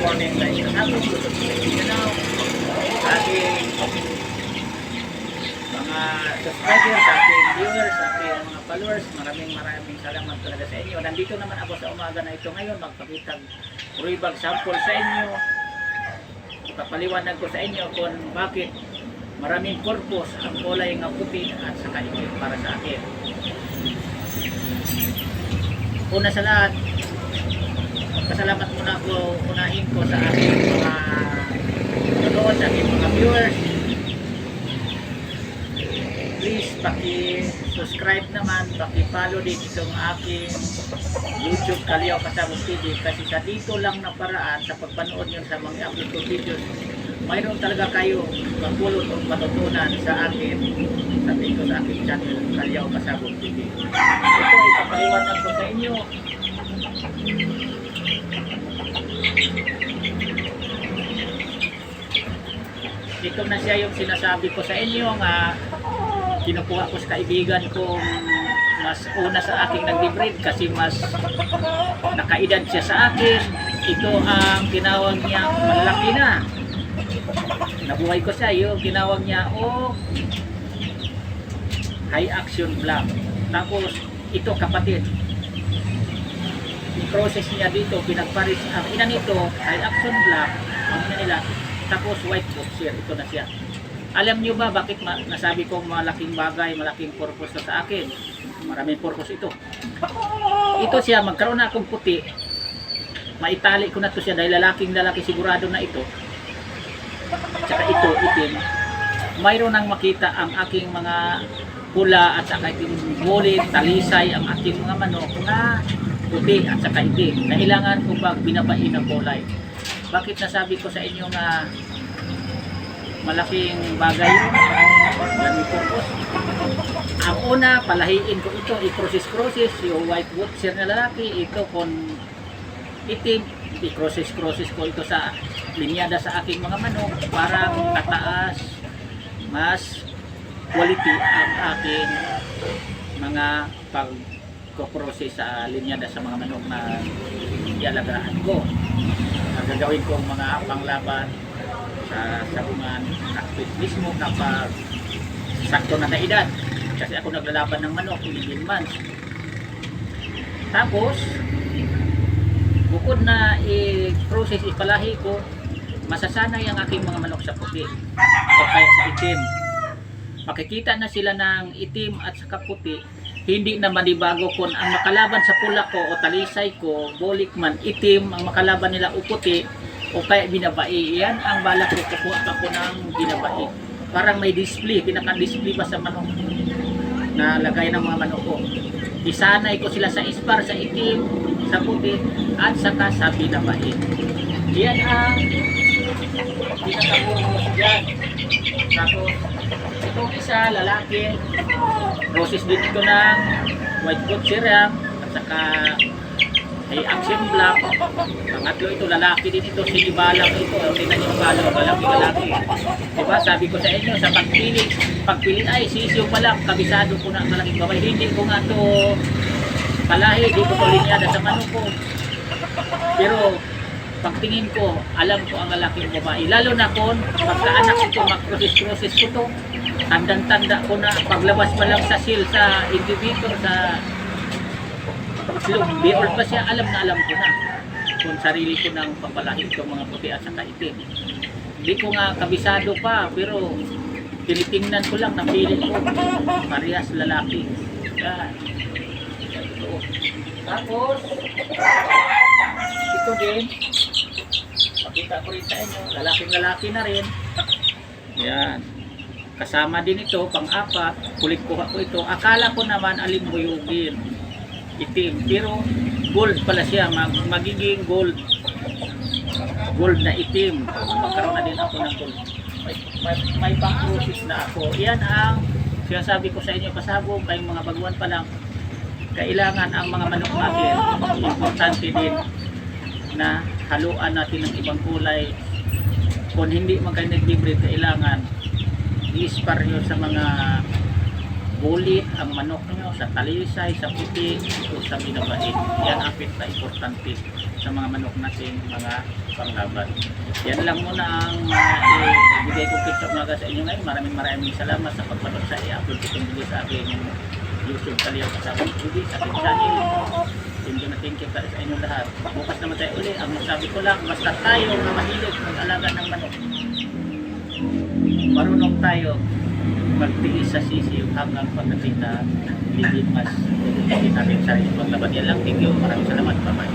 morning guys. Kasabot ko sa Mindanao. Sa aking mga subscribers, sa aking viewers, sa aking mga followers, maraming salamat talaga sa inyo. Nandito naman ako sa umaga na ito ngayon, magpakitang pruibag sample sa inyo. Papaliwanag ko sa inyo kung bakit maraming purpose ang kulay ng puti at saka itim para sa akin. Una sa lahat, pasalamat muna ako, unahin ko sa aking mga nanonood, sa aking mga viewers. Please paki-subscribe naman, paki-follow din itong aking YouTube Kalyaw Kasabog TV, kasi sa dito lang na paraan sa pagpanood nyo sa mga upload ko videos, mayroon talaga kayo mapulot o matutunan sa akin sa dito sa aking channel Kalyaw Kasabog TV. Ito ipapaliwanag ko sa inyo. Ito na siya yung sinasabi ko sa inyo nga kinukuha ko sa kaibigan kong mas una sa aking nag-breed kasi mas nakaedad siya sa akin. Ito ang tinawag niya malaki na. Nabuhay ko siya, yung tinawag niya high action black. Tapos ito kapatid, yung process niya dito pinagparis ang ina nito high action black, ang ina nila, tapos white boxer. Ito na siya. Alam nyo ba bakit nasabi kong malaking bagay, malaking purpose na sa akin? Maraming purpose ito. Ito siya, magkaroon na akong puti, maitali ko na to siya dahil lalaki sigurado na ito. Tsaka ito, itim. Mayroon nang makita ang aking mga pula at saka itim bulit, talisay, ang aking mga manok na puti at saka itim. Kailangan ko pag binabain ng kulay. Bakit nasabi ko sa inyo na malaking bagay yun, maraming purpose? Ang una, palahiin ko ito, i-process yung white boxer na lalaki, ito kung itim, i-process ko ito sa linyada sa aking mga manok para tataas, mas quality ang aking mga pag-process sa linyada sa mga manok na ialagaan ko. Gagawin ko mga panglaban sa sabungan nakpit mismo kapag sakto na edad, kasi ako naglalaban ng manok 11 months. Tapos bukod na i-process, ipalahi ko, masasanay ang aking mga manok sa puti o kaya sa itim. Makikita na sila ng itim at saka puti, hindi na manibago kung ang makalaban sa pula ko o talisay ko, bolik man, itim ang makalaban nila o puti o kaya binabai. Yan ang balak ko, kukuha ako ng binabai. Parang may display, pinaka-display pa sa manok na lagay ng mga manok ko. Isanay ko sila sa ispar, sa itim, sa puti, at saka sa binabai. Yan ang pinaka-purpose dyan. Tapos, itong isa, lalaki, process din ito ng white coat serum, at saka ay action black. Pangatlo ito, lalaki din ito, sinibalang ito. Tingnan yung balang, lalaki. Diba, sabi ko sa inyo, sa pagpili ay sisiyo pa lang, kabisado ko na ang malaking babae. Hindi ko nga ito palahi, di ko ito linyada sa manok ko. Pero, pagtingin ko, alam ko ang lalaking babae. Lalo na kung pagkaanak ito, mag-process ko ito. Tandang-tanda ko na, paglabas pa lang sa seal, sa incubator, sa biol pa siya, alam ko na kung sarili ko ng papalahi itong mga puti at saka itim. Hindi ko nga kabisado pa, pero tinitingnan ko lang, napili ko parehas lalaki. Yan. Tapos ito din, pakita ko rin sa inyo, lalaki na rin. Yan, kasama din ito, pang-apat, kulit kuha ko ito. Akala ko naman alimbuyugin, itim, pero gold pala siya, magiging gold na itim. Magkaroon na din ako ng gold. May pang-process na ako. Yan ang sinasabi ko sa inyo, pasabog kayong mga baguhan pa lang. Kailangan ang mga manok natin, importante din na haluan natin ng ibang kulay. Kung hindi man kayo nag-breed, kailangan i-spar nyo sa mga bulit ang manok nyo, sa talisay, sa puti, o sa binabait. Yan ang pinaka-importante. sa mga manok nating mga panglaban. Yan lang muna ang maibigay kong tips at mga sa inyo ngayon. Maraming salamat sa pagpanood sa i-upload itong video sa aking YouTube Kaliyaw Kasabang TV sa aking channel. Thank you sa inyo lahat. Bukas naman tayo uli. Ang masabi ko lang, basta tayo na mahilig mag-alaga ng manok, marunong tayo magtiis sa sisiyo hanggang pagdating na limas. Hindi natin sa inyo paglaban. Yan lang. Thank you. Maraming salamat. Bye-bye.